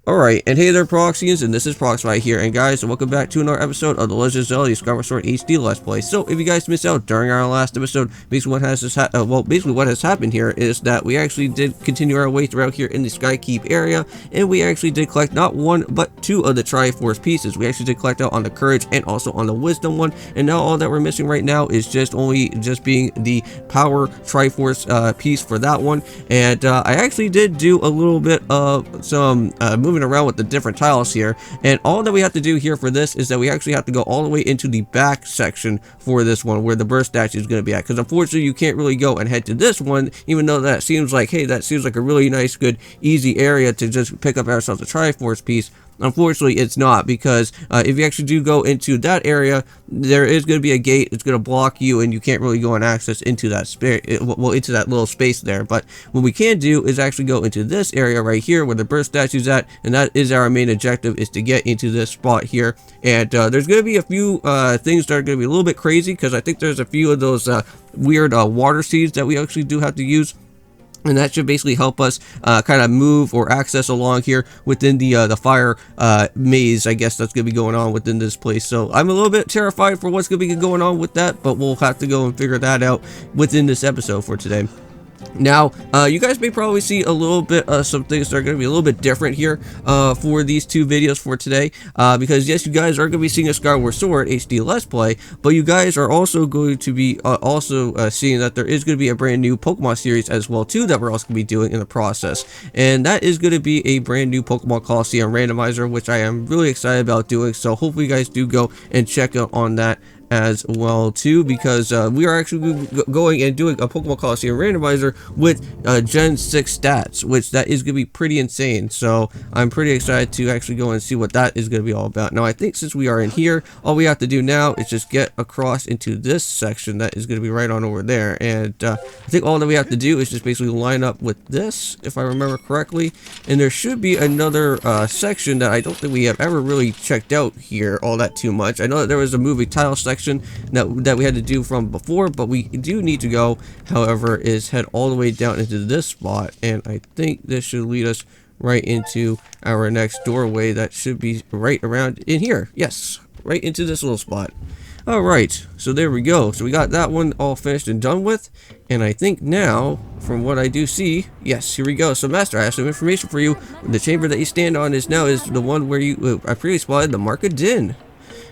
Alright, and hey there Proxyians, and this is Proxify here, and guys, welcome back to another episode of the Legend of Zelda Skyward Sword HD Let's Play. So, if you guys missed out during our last episode, basically what has happened here is that we actually did continue our way throughout here in the Skykeep area, and we actually did collect not one, but two of the Triforce pieces. We actually did collect out on the Courage and also on the Wisdom one, and now all that we're missing right now is just being the Power Triforce piece for that one, and I actually did do a little bit of some moving around with the different tiles here, and all that we have to do here for this is that we actually have to go all the way into the back section for this one where the bird statue is going to be at, because unfortunately you can't really go and head to this one, even though that seems like, hey, that seems like a really nice, good, easy area to just pick up ourselves a Triforce piece. Unfortunately, it's not, because if you actually do go into that area, there is going to be a gate. It's going to block you, and you can't really go and access into that into that little space there. But what we can do is actually go into this area right here where the bird statue's at, and that is our main objective, is to get into this spot here. And there's going to be a few things that are going to be a little bit crazy, because I think there's a few of those weird water seeds that we actually do have to use. And that should basically help us kind of move or access along here within the fire maze, I guess, that's going to be going on within this place. So I'm a little bit terrified for what's going to be going on with that, but we'll have to go and figure that out within this episode for today. Now, you guys may probably see a little bit of some things that are going to be a little bit different here for these two videos for today, because yes, you guys are going to be seeing a Skyward Sword HD Let's Play, but you guys are also going to be seeing that there is going to be a brand new Pokemon series as well too that we're also going to be doing in the process, and that is going to be a brand new Pokemon Coliseum randomizer, which I am really excited about doing. So hopefully you guys do go and check out on that as well too, because we are actually going and doing a Pokemon Coliseum randomizer with Gen 6 stats, which that is going to be pretty insane. So I'm pretty excited to actually go and see what that is going to be all about. Now I think since we are in here, all we have to do now is just get across into this section that is going to be right on over there, and I think all that we have to do is just basically line up with this, if I remember correctly, and there should be another section that I don't think we have ever really checked out here all that too much. I know that there was a moving tile section that we had to do from before, but we do need to go, however, is head all the way down into this spot, and I think this should lead us right into our next doorway that should be right around in here. Yes, right into this little spot. Alright, so there we go. So we got that one all finished and done with, and I think now, from what I do see, yes, here we go. So Master, I have some information for you. The chamber that you stand on is the one where I previously spotted the Mark of Din.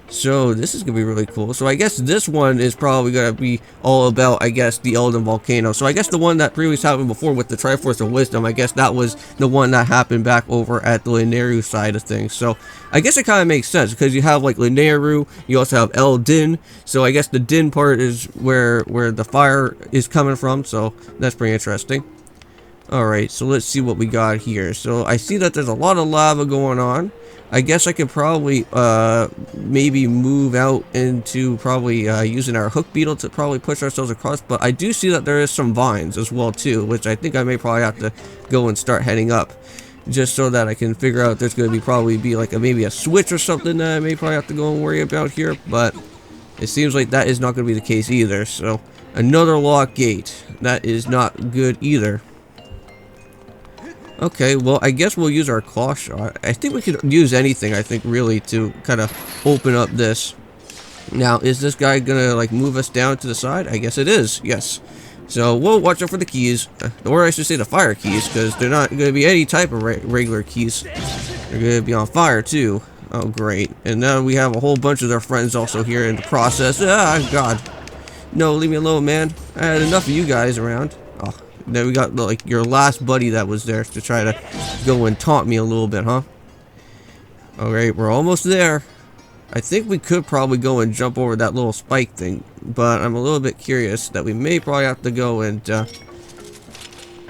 So this is going to be really cool. So I guess this one is probably going to be all about, I guess, the Elden Volcano. So I guess the one that previously happened before with the Triforce of Wisdom, I guess that was the one that happened back over at the Linearu side of things. So I guess it kind of makes sense, because you have like Linearu, you also have El Din. So I guess the Din part is where the fire is coming from. So that's pretty interesting. Alright, so let's see what we got here. So I see that there's a lot of lava going on. I guess I could probably maybe move out into probably using our hook beetle to probably push ourselves across, but I do see that there is some vines as well too, which I think I may probably have to go and start heading up, just so that I can figure out if there's going to probably be like maybe a switch or something that I may probably have to go and worry about here, but it seems like that is not going to be the case either. So another locked gate, that is not good either. Okay, well, I guess we'll use our claw shot. I think we could use anything, I think, really, to kind of open up this. Now, is this guy gonna, like, move us down to the side? I guess it is, yes. So, we'll watch out for the keys, or I should say the fire keys, because they're not gonna be any type of regular keys. They're gonna be on fire, too. Oh, great. And now we have a whole bunch of their friends also here in the process. Ah, God. No, leave me alone, man. I had enough of you guys around. Oh. Then we got like your last buddy that was there to try to go and taunt me a little bit, huh? Alright, we're almost there. I think we could probably go and jump over that little spike thing, but I'm a little bit curious that we may probably have to go and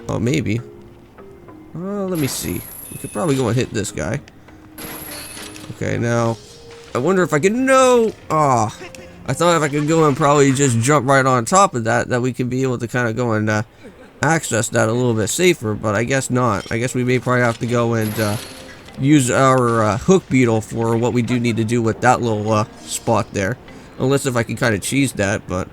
oh, maybe. Let me see. We could probably go and hit this guy. Okay, now I wonder if I can. No! Ah, I thought if I could go and probably just jump right on top of that we could be able to kind of go and access that a little bit safer, but I guess not. I guess we may probably have to go and use our hook beetle for what we do need to do with that little spot there, unless if I can kind of cheese that. But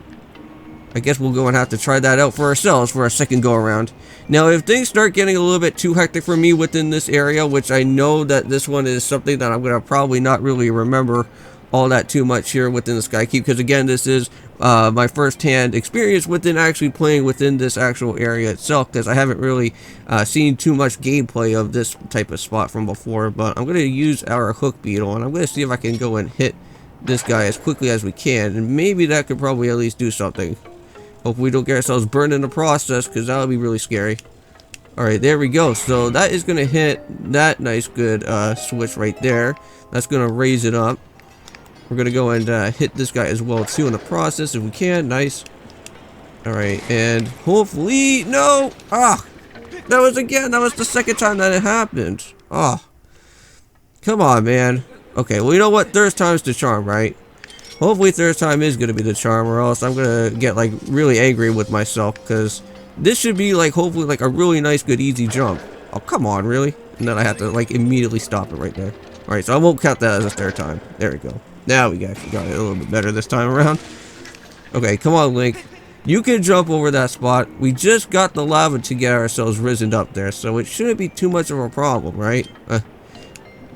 I guess we'll go and have to try that out for ourselves for our second go around. Now, if things start getting a little bit too hectic for me within this area, which I know that this one is something that I'm going to probably not really remember all that too much here within the Sky Keep, because again, this is my first-hand experience within actually playing within this actual area itself, because I haven't really seen too much gameplay of this type of spot from before. But I'm going to use our hook beetle, and I'm going to see if I can go and hit this guy as quickly as we can, and maybe that could probably at least do something. Hope we don't get ourselves burned in the process, because that would be really scary. Alright, there we go. So that is going to hit that nice good switch right there. That's going to raise it up. We're going to go and hit this guy as well too in the process if we can. Nice. Alright, and hopefully... No! Ah! That was the second time that it happened. Ah. Come on, man. Okay, well, you know what? Third time's the charm, right? Hopefully third time is going to be the charm, or else I'm going to get, like, really angry with myself, because this should be, like, hopefully, like, a really nice, good, easy jump. Oh, come on, really? And then I have to, like, immediately stop it right there. Alright, so I won't count that as a third time. There we go. Now we actually got it a little bit better this time around. Okay, come on, Link. You can jump over that spot. We just got the lava to get ourselves risen up there, so it shouldn't be too much of a problem, right?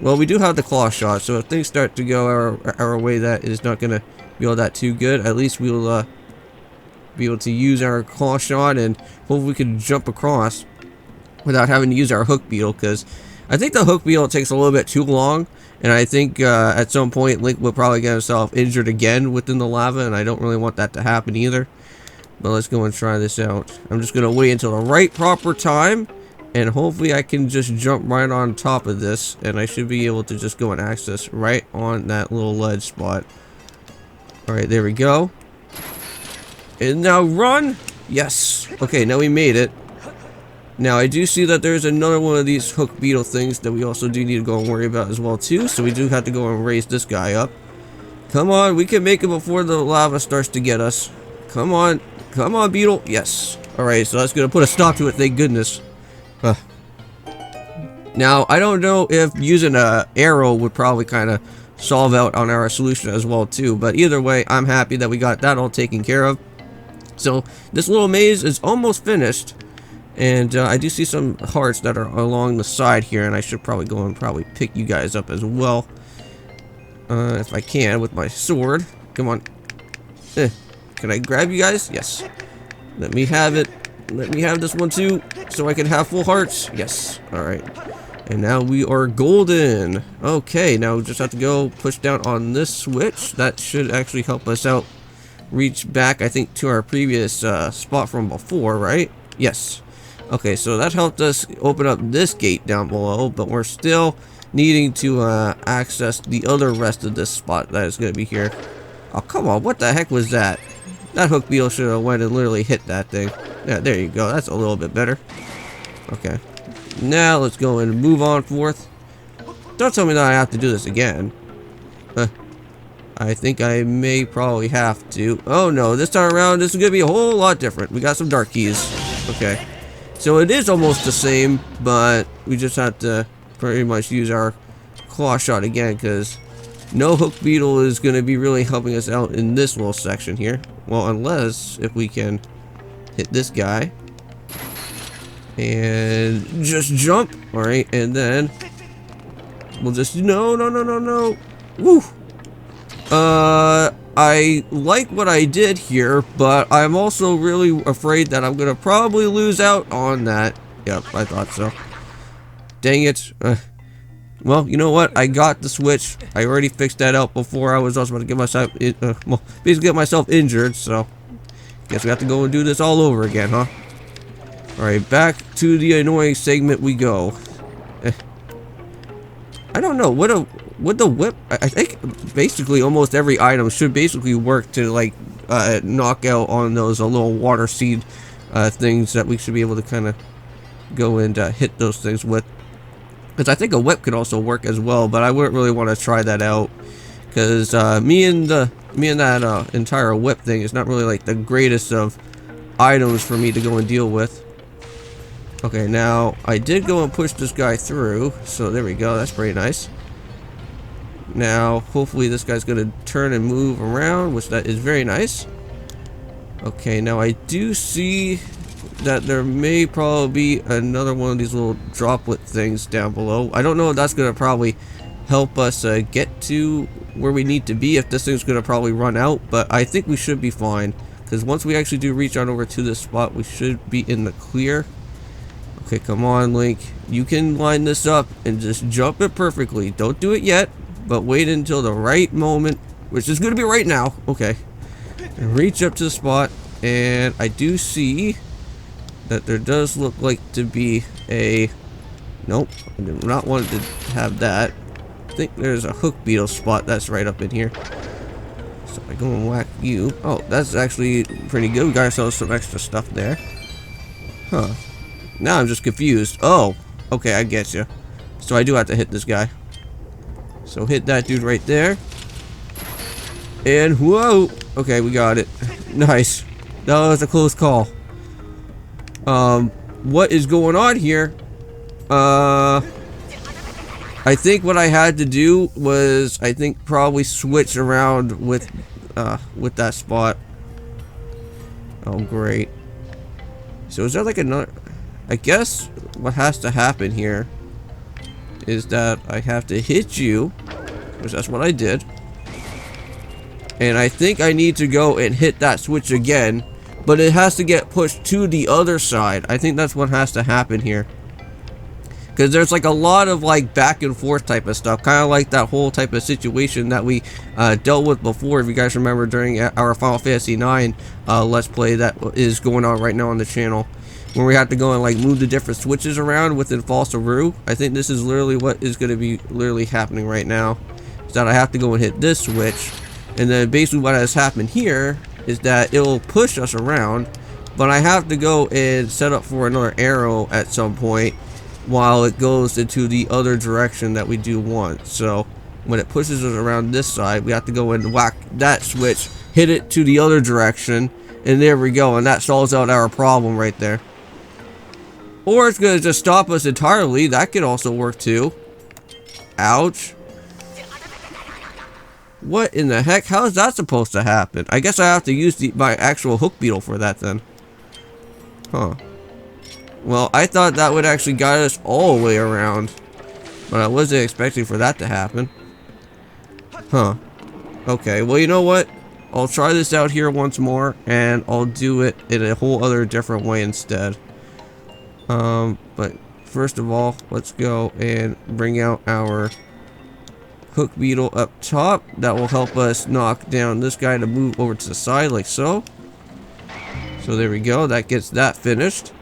Well, we do have the claw shot, so if things start to go our way, that is not going to be all that too good. At least we'll be able to use our claw shot, and hopefully we can jump across without having to use our hook beetle, because I think the hook beetle takes a little bit too long, and I think at some point Link will probably get himself injured again within the lava, and I don't really want that to happen either. But let's go and try this out. I'm just going to wait until the right proper time, and hopefully I can just jump right on top of this, and I should be able to just go and access right on that little ledge spot. Alright, there we go. And now run! Yes! Okay, now we made it. Now I do see that there's another one of these hook beetle things that we also do need to go and worry about as well too, so we do have to go and raise this guy up. Come on, we can make it before the lava starts to get us. Come on. Come on, beetle. Yes. Alright, so that's going to put a stop to it, thank goodness. Now, I don't know if using an arrow would probably kind of solve out on our solution as well too, but either way, I'm happy that we got that all taken care of. So, this little maze is almost finished, and I do see some hearts that are along the side here, and I should probably go and probably pick you guys up as well. If I can, with my sword. Come on. Can I grab you guys? Yes. Let me have it. Let me have this one too, so I can have full hearts. Yes. Alright. And now we are golden. Okay, now we just have to go push down on this switch. That should actually help us out. Reach back, I think, to our previous spot from before, right? Yes. Okay, so that helped us open up this gate down below, but we're still needing to access the other rest of this spot that is going to be here. Oh, come on. What the heck was that? That hook beetle should have went and literally hit that thing. Yeah, there you go. That's a little bit better. Okay. Now let's go and move on forth. Don't tell me that I have to do this again. I think I may probably have to. Oh no, this time around this is going to be a whole lot different. We got some dark keys. Okay. So it is almost the same, but we just have to pretty much use our claw shot again, because no hook beetle is going to be really helping us out in this little section here. Well, unless if we can hit this guy and just jump. Alright, and then we'll just... No. Woo! I like what I did here, but I'm also really afraid that I'm going to probably lose out on that. Yep, I thought so. Dang it. Well, you know what? I got the switch. I already fixed that out before I was also about to get myself, well, basically get myself injured, so guess we have to go and do this all over again, huh? Alright, back to the annoying segment we go. I don't know, would the whip, I think basically almost every item should basically work to, like, knock out on those little water seed things that we should be able to kind of go and hit those things with. Because I think a whip could also work as well, but I wouldn't really want to try that out. Because me and that entire whip thing is not really like the greatest of items for me to go and deal with. Okay, now I did go and push this guy through, so there we go. That's pretty nice. Now, hopefully this guy's going to turn and move around, which that is very nice. Okay, now I do see that there may probably be another one of these little droplet things down below. I don't know if that's going to probably help us get to where we need to be, if this thing's going to probably run out, but I think we should be fine, because once we actually do reach on over to this spot, we should be in the clear. Okay, come on, Link. You can line this up and just jump it perfectly. Don't do it yet, but wait until the right moment, which is going to be right now. Okay. And reach up to the spot, and I do see that there does look like to be a... Nope, I do not want to have that. I think there's a hook beetle spot that's right up in here. So I go and whack you. Oh, that's actually pretty good. We got ourselves some extra stuff there. Huh. Now I'm just confused. Oh, okay, I get you. So I do have to hit this guy. So hit that dude right there. And whoa! Okay, we got it. Nice. That was a close call. What is going on here? I think what I had to do was, I think, probably switch around with that spot. Oh, great. So is there like another... I guess what has to happen here is that I have to hit you, which that's what I did. And I think I need to go and hit that switch again, but it has to get pushed to the other side. I think that's what has to happen here. Because there's like a lot of like back and forth type of stuff, kind of like that whole type of situation that we dealt with before, if you guys remember, during our Final Fantasy IX Let's Play that is going on right now on the channel, where we have to go and like move the different switches around within Falsaru. I think this is literally what is going to be literally happening right now, is that I have to go and hit this switch, and then basically what has happened here is that it'll push us around, but I have to go and set up for another arrow at some point while it goes into the other direction that we do want. So when it pushes us around this side, we have to go and whack that switch, hit it to the other direction, and there we go, and that solves out our problem right there. Or it's going to just stop us entirely. That could also work too. Ouch. What in the heck? How is that supposed to happen? I guess I have to use my actual hook beetle for that then. Huh. Well, I thought that would actually guide us all the way around, but I wasn't expecting for that to happen. Huh. Okay, well, you know what? I'll try this out here once more, and I'll do it in a whole other different way instead. But first of all, let's go and bring out our hook beetle up top. That will help us knock down this guy to move over to the side like so. So there we go. That gets that finished.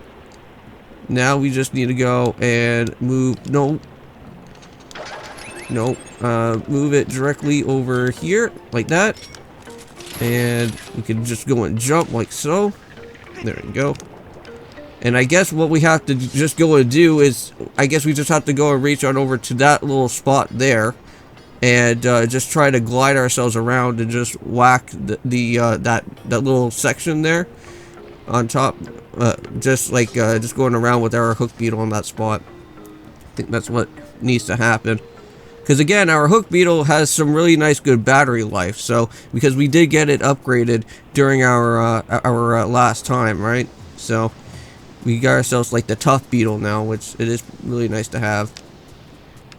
Now we just need to go and move. No. Move it directly over here like that. And we can just go and jump like so. There we go. And I guess what we have to just go and do is, I guess we just have to go and reach on over to that little spot there, and just try to glide ourselves around and just whack that little section there on top, just going around with our hook beetle on that spot. I think that's what needs to happen. Because again, our hook beetle has some really nice good battery life. So because we did get it upgraded during our last time, right? So we got ourselves like the tough beetle now, which it is really nice to have.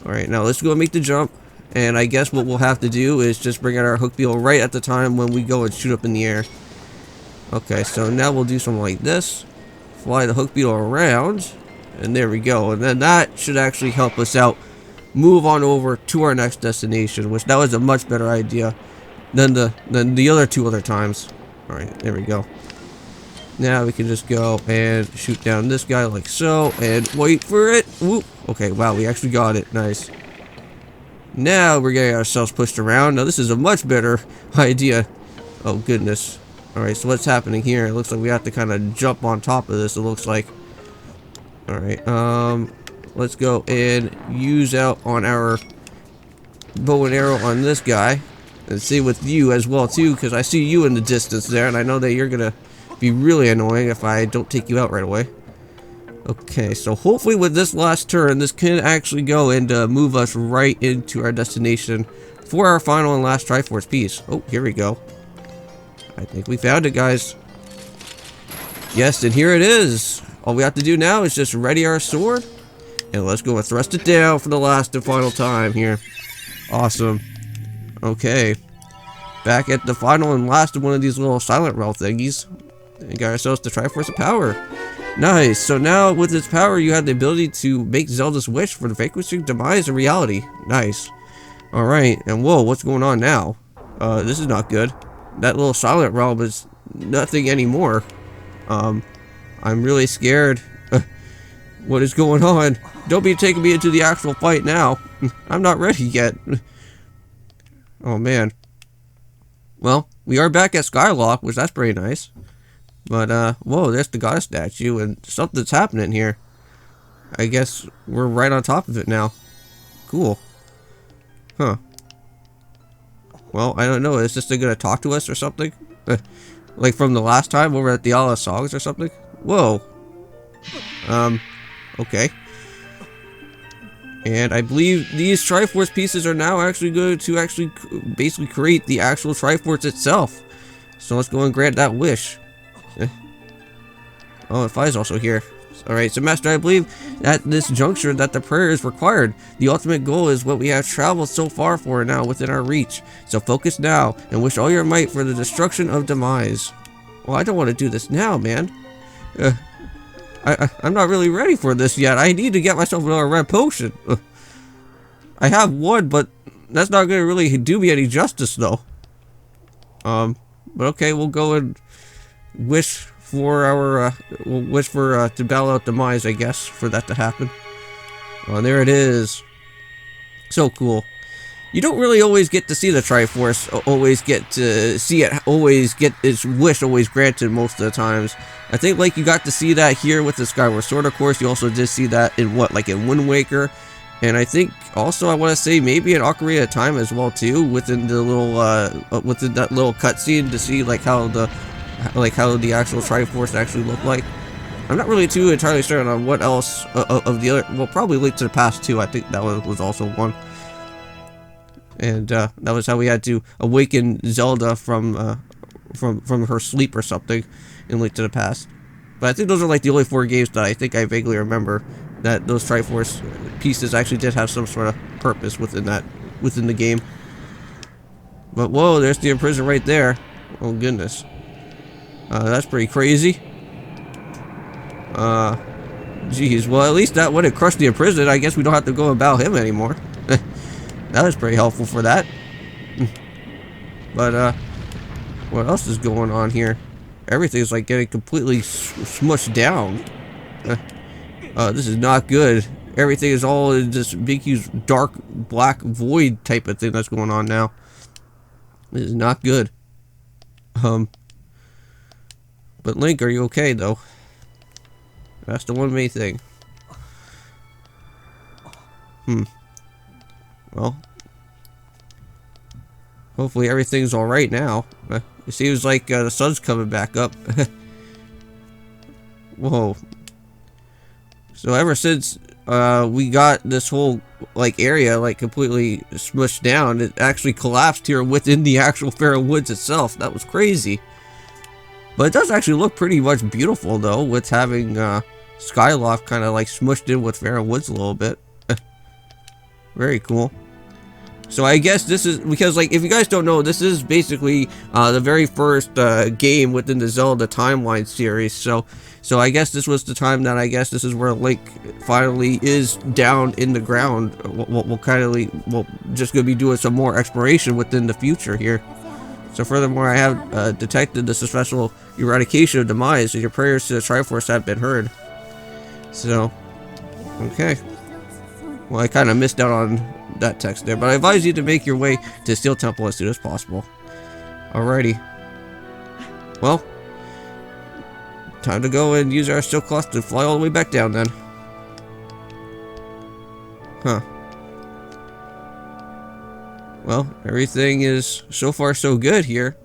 Alright, now let's go and make the jump. And I guess what we'll have to do is just bring out our hook beetle right at the time when we go and shoot up in the air. Okay, so now we'll do something like this. Fly the hook beetle around. And there we go. And then that should actually help us out. Move on over to our next destination, which that was a much better idea than the other two other times. Alright, there we go. Now we can just go and shoot down this guy like so, and wait for it. Whoop. Okay, wow, we actually got it. Nice. Now we're getting ourselves pushed around. Now this is a much better idea. Oh, goodness. Alright, so what's happening here? It looks like we have to kind of jump on top of this, it looks like. Alright, let's go and use out on our bow and arrow on this guy. And see with you as well, too, because I see you in the distance there, and I know that you're going to be really annoying if I don't take you out right away. Okay, so hopefully with this last turn, this can actually go and move us right into our destination for our final and last Triforce piece. Oh, here we go. I think we found it, guys. Yes, and here it is. All we have to do now is just ready our sword. And let's go and thrust it down for the last and final time here. Awesome. Okay. Back at the final and last of one of these little silent realm thingies. And got ourselves the Triforce of Power. Nice. So now with its power, you have the ability to make Zelda's wish for the vanquishing demise a reality. Nice. Alright. And whoa, what's going on now? This is not good. That little silent realm is nothing anymore. I'm really scared. What is going on? Don't be taking me into the actual fight now. I'm not ready yet. Oh man. Well, we are back at Skylock, which that's pretty nice. But whoa, there's the goddess statue and something's happening here. I guess we're right on top of it now. Cool. Huh. Well, I don't know. Is this thing gonna talk to us or something? Like from the last time over at the Ala Songs or something? Whoa. Okay. And I believe these Triforce pieces are now actually going to basically create the actual Triforce itself. So let's go and grant that wish. Oh, Fi's also here. Alright, so Master, I believe at this juncture that the prayer is required. The ultimate goal is what we have traveled so far for now within our reach. So focus now and wish all your might for the destruction of demise. Well, I don't want to do this now, man. I'm not really ready for this yet. I need to get myself another red potion. I have one, but that's not going to really do me any justice, though. But okay, we'll go and wish for our, to battle out demise, I guess, for that to happen. Oh, there it is. So cool. You don't really always get to see the Triforce, always get to see it, always get its wish always granted most of the times. I think like you got to see that here with the Skyward Sword, of course. You also did see that in like in Wind Waker. And I think also I want to say maybe in Ocarina of Time as well too, within the little, within that little cutscene to see like how the actual Triforce actually looked like. I'm not really too entirely certain on what else of the other, well probably Link to the Past too. I think that was also one. And that was how we had to awaken Zelda from her sleep or something in Link to the Past. But I think those are like the only 4 games that I think I vaguely remember that those Triforce pieces actually did have some sort of purpose within the game. But whoa, there's the imprison right there. Oh goodness. That's pretty crazy. Geez, well at least that would have crushed the imprison. I guess we don't have to go and battle him anymore. That was pretty helpful for that. But, what else is going on here? Everything's like getting completely smushed down. This is not good. Everything is all in this big, huge, dark, black void type of thing that's going on now. This is not good. But Link, are you okay, though? That's the one main thing. Well, hopefully everything's alright now. It seems like the sun's coming back up. Whoa. So ever since we got this whole like area like completely smushed down, it actually collapsed here within the actual Fair Woods itself. That was crazy. But it does actually look pretty much beautiful though, with having Skyloft kind of like smushed in with Fair Woods a little bit. Very cool. So I guess this is, because like, if you guys don't know, this is basically the very first game within the Zelda timeline series. So I guess this was the time that I guess this is where Link finally is down in the ground. We'll just gonna be doing some more exploration within the future here. So furthermore, I have detected the successful eradication of demise, and your prayers to the Triforce have been heard. So, okay. Well, I kind of missed out on that text there, but I advise you to make your way to Steel Temple as soon as possible. Alrighty. Well, time to go and use our steel cloth to fly all the way back down then. Huh. Well, everything is so far so good here.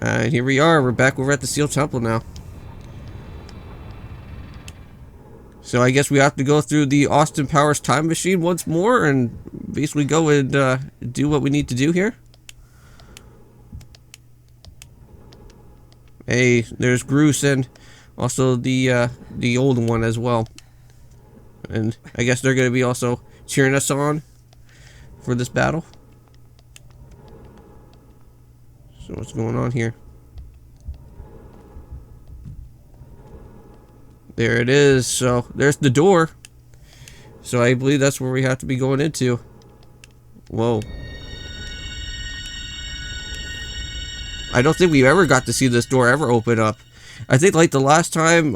And here we are, we're back over at the Steel Temple now. So I guess we have to go through the Austin Powers time machine once more and basically go and do what we need to do here. Hey, there's Groose and also the old one as well. And I guess they're gonna be also cheering us on for this battle. So what's going on here? There it is. So there's the door. So I believe that's where we have to be going into. Whoa. I don't think we ever got to see this door ever open up. I think like the last time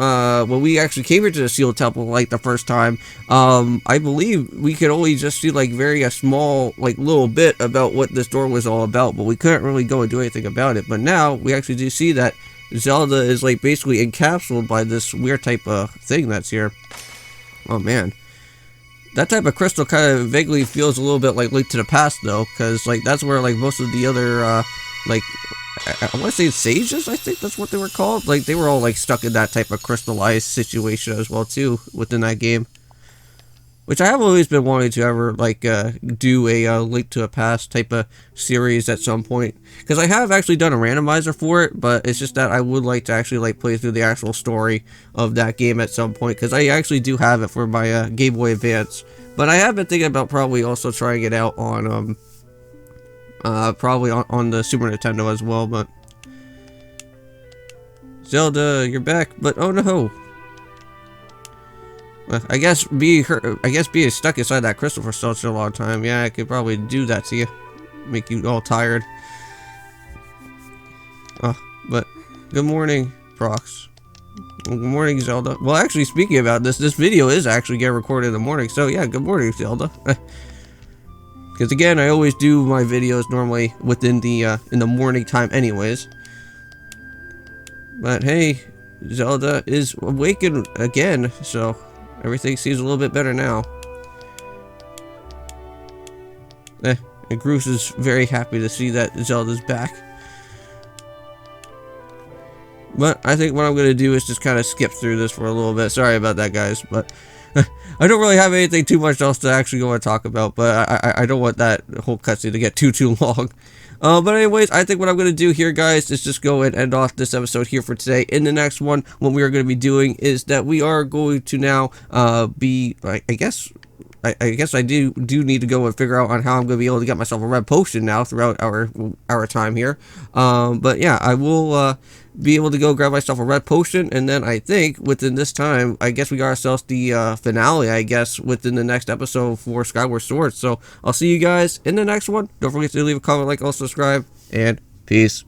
when we actually came here to the Seal Temple, like the first time, I believe we could only just see like a small like little bit about what this door was all about, but we couldn't really go and do anything about it. But now we actually do see that Zelda is like basically encapsulated by this weird type of thing that's here. Oh man. That type of crystal kind of vaguely feels a little bit like Link to the Past though, because like that's where like most of the other like I want to say sages, I think that's what they were called. Like they were all like stuck in that type of crystallized situation as well too within that game. Which I have always been wanting to ever like do a Link to a Past type of series at some point, because I have actually done a randomizer for it, but it's just that I would like to actually like play through the actual story of that game at some point, because I actually do have it for my Game Boy Advance. But I have been thinking about probably also trying it out on probably on the Super Nintendo as well. But Zelda, you're back, but oh no. I guess being stuck inside that crystal for such a long time, yeah, I could probably do that to you, make you all tired. Oh, but good morning, Prox. Good morning, Zelda. Well, actually, speaking about this video is actually getting recorded in the morning, so yeah, good morning, Zelda. Because again, I always do my videos normally within the in the morning time, anyways. But hey, Zelda is awakened again, so everything seems a little bit better now. And Groose is very happy to see that Zelda's back. But I think what I'm going to do is just kind of skip through this for a little bit. Sorry about that, guys, but I don't really have anything too much else to actually go and talk about, but I don't want that whole cutscene to get too long. But anyways, I think what I'm going to do here, guys, is just go and end off this episode here for today. In the next one, what we are going to be doing is that we are going to now be, I guess I do need to go and figure out on how I'm going to be able to get myself a red potion now throughout our time here. But yeah, I will be able to go grab myself a red potion, and then I think within this time, I guess we got ourselves the finale, I guess, within the next episode for Skyward Sword. So I'll see you guys in the next one. Don't forget to leave a comment, like, also subscribe, and peace.